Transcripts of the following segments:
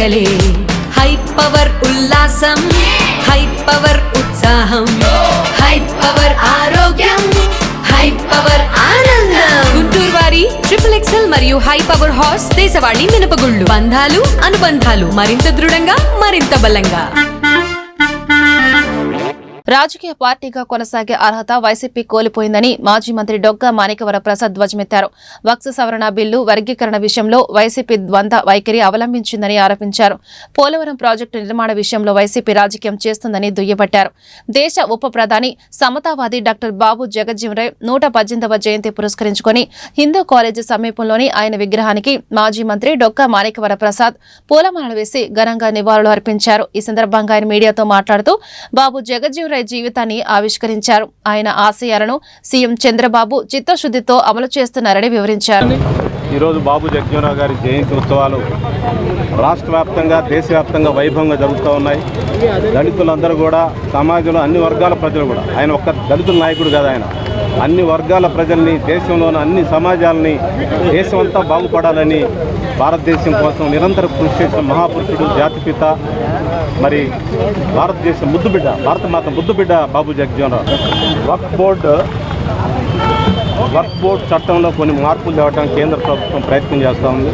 పండగలే high power ఉల్లాసం high power ఉత్సాహం high power ఆరోగ్యం హై పవర్ ఆనందం గుంటూరు వారి XXL మరియు హై పవర్ హార్స్ దేశవాళీ మినపగుళ్ళు బంధాలు అనుబంధాలు మరింత దృఢంగా మరింత బలంగా రాజకీయ పార్టీగా కొనసాగే అర్హత వైసీపీ కోల్పోయిందని మాజీ మంత్రి డొగ్గా మాణిక్యవర ప్రసాద్ ధ్వజమెత్తారు. వక్స్ సవరణ బిల్లు వర్గీకరణ విషయంలో వైసీపీ ద్వంద్వ వైఖరి అవలంబించిందని ఆరోపించారు. పోలవరం ప్రాజెక్టు నిర్మాణ విషయంలో వైసీపీ రాజకీయం చేస్తుందని దుయ్యబట్టారు. దేశ ఉప ప్రధాని సమతావాది డాక్టర్ బాబు జగజ్జీవన్రాయ్ 118వ జయంతి పురస్కరించుకుని హిందూ కాలేజీ సమీపంలోని ఆయన విగ్రహానికి మాజీ మంత్రి డొగ్గా మాణిక్యవర ప్రసాద్ పూలమాలలు వేసి ఘనంగా నివాళులు అర్పించారు. ఈ సందర్భంగా ఆయన మీడియాతో మాట్లాడుతూ బాబు జగజ్జీవన్రాయ్ జీవితాన్ని ఆవిష్కరించారు. ఆయన ఆశయాలను సీఎం చంద్రబాబు చిత్తశుద్ధితో అమలు చేస్తున్నారని వివరించారు. ఈరోజు బాబు జగజ్జీవన్రావు గారి జయంతి ఉత్సవాలు రాష్ట్ర వ్యాప్తంగా దేశవ్యాప్తంగా వైభవంగా జరుగుతూ ఉన్నాయి. దళితులందరూ కూడా సమాజంలో అన్ని వర్గాల ప్రజలు కూడా ఆయన ఒక్క దళితుల నాయకుడు కాదు, ఆయన అన్ని వర్గాల ప్రజల్ని దేశంలోని అన్ని సమాజాలని దేశమంతా బాగుపడాలని భారతదేశం కోసం నిరంతరం కృషి చేసిన మహాపురుషుడు జాతిపిత మరి భారతదేశ ముద్దుబిడ్డ భారతమాత ముద్దుబిడ్డ బాబు జగజ్జీవన్రావు. వక్ఫ్ బోర్డు చట్టంలో కొన్ని మార్పులు తేవడానికి కేంద్ర ప్రభుత్వం ప్రయత్నం చేస్తూ ఉంది.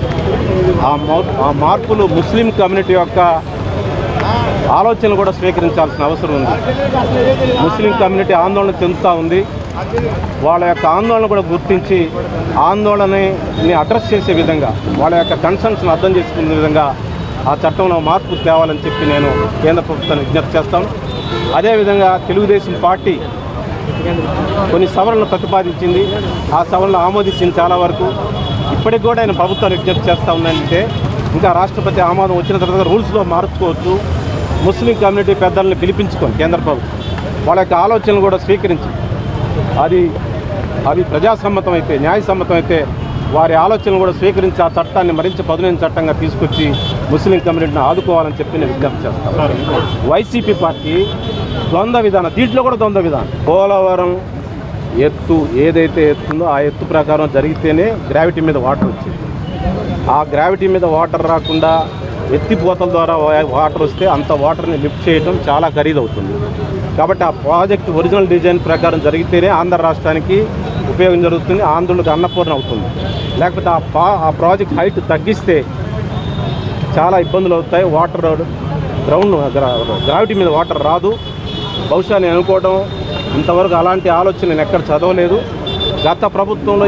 ఆ మార్పులు ముస్లిం కమ్యూనిటీ యొక్క ఆలోచనలు కూడా స్వీకరించాల్సిన అవసరం ఉంది. ముస్లిం కమ్యూనిటీ ఆందోళన చెందుతూ ఉంది. వాళ్ళ యొక్క ఆందోళన కూడా గుర్తించి ఆందోళనని అడ్రస్ చేసే విధంగా వాళ్ళ యొక్క కన్సర్న్స్ని అర్థం చేసుకునే విధంగా ఆ చట్టంలో మార్పు తేవాలని చెప్పి నేను కేంద్ర ప్రభుత్వాన్ని విజ్ఞప్తి చేస్తాను. అదేవిధంగా తెలుగుదేశం పార్టీ కొన్ని సవరణలు ప్రతిపాదించింది. ఆ సవరణలు ఆమోదించింది చాలా వరకు. ఇప్పటికి కూడా ఆయన ప్రభుత్వాన్ని విజ్ఞప్తి చేస్తూ ఉందంటే ఇంకా రాష్ట్రపతి ఆమోదం వచ్చిన తర్వాత రూల్స్లో మార్చుకోవచ్చు. ముస్లిం కమ్యూనిటీ పెద్దలను పిలిపించుకొని కేంద్ర ప్రభుత్వం వాళ్ళ యొక్క ఆలోచనలు కూడా స్వీకరించి అవి ప్రజాసమ్మతం అయితే న్యాయసమ్మతం అయితే వారి ఆలోచనలు కూడా స్వీకరించి ఆ చట్టాన్ని మరింత పదునైన చట్టంగా తీసుకొచ్చి ముస్లిం కమ్యూనిటీని ఆదుకోవాలని చెప్పి నేను విజ్ఞప్తి చేస్తాను. వైసీపీ పార్టీ ద్వంద్వ విధానం, దీంట్లో కూడా ద్వంద్వ విధానం. పోలవరం ఎత్తు ఏదైతే ఎత్తుందో ఆ ఎత్తు ప్రకారం జరిగితేనే గ్రావిటీ మీద వాటర్ వచ్చింది. ఆ గ్రావిటీ మీద వాటర్ రాకుండా ఎత్తిపోతల ద్వారా వాటర్ వస్తే అంత వాటర్ని లిఫ్ట్ చేయడం చాలా ఖరీదవుతుంది. కాబట్టి ఆ ప్రాజెక్ట్ ఒరిజినల్ డిజైన్ ప్రకారం జరిగితేనే ఆంధ్ర రాష్ట్రానికి ఉపయోగం జరుగుతుంది, ఆంధ్రులకు అన్నపూర్ణ అవుతుంది. లేకపోతే ఆ ప్రాజెక్ట్ హైట్ తగ్గిస్తే చాలా ఇబ్బందులు అవుతాయి. వాటర్ గ్రావిటీ మీద వాటర్ రాదు. బహుశా నేను అనుకోవడం ఇంతవరకు అలాంటి ఆలోచన నేను ఎక్కడ చదవలేదు. గత ప్రభుత్వంలో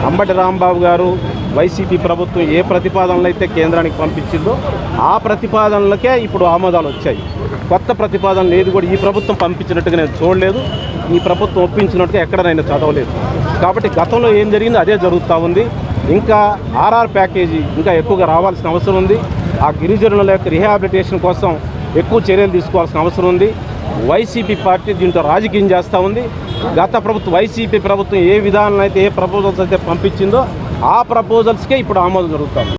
అంబటి రాంబాబు గారు వైసీపీ ప్రభుత్వం ఏ ప్రతిపాదనలు అయితే కేంద్రానికి పంపించిందో ఆ ప్రతిపాదనలకే ఇప్పుడు ఆమోదాలు వచ్చాయి. కొత్త ప్రతిపాదనలు ఏది కూడా ఈ ప్రభుత్వం పంపించినట్టుగా నేను చూడలేదు. ఈ ప్రభుత్వం ఒప్పించినట్టుగా ఎక్కడ నేను చదవలేదు. కాబట్టి గతంలో ఏం జరిగిందో అదే జరుగుతూ ఉంది. ఇంకా ఆర్ఆర్ ప్యాకేజీ ఇంకా ఎక్కువగా రావాల్సిన అవసరం ఉంది. ఆ గిరిజనుల యొక్క రిహాబిలిటేషన్ కోసం ఎక్కువ చర్యలు తీసుకోవాల్సిన అవసరం ఉంది. వైసీపీ పార్టీ దీంట్లో రాజకీయం చేస్తూ ఉంది. గత ప్రభుత్వం వైసీపీ ప్రభుత్వం ఏ విధానాలు అయితే ఏ ప్రపోజల్స్ అయితే పంపించిందో ఆ ప్రపోజల్స్కే ఇప్పుడు ఆమోదం జరుగుతుంది.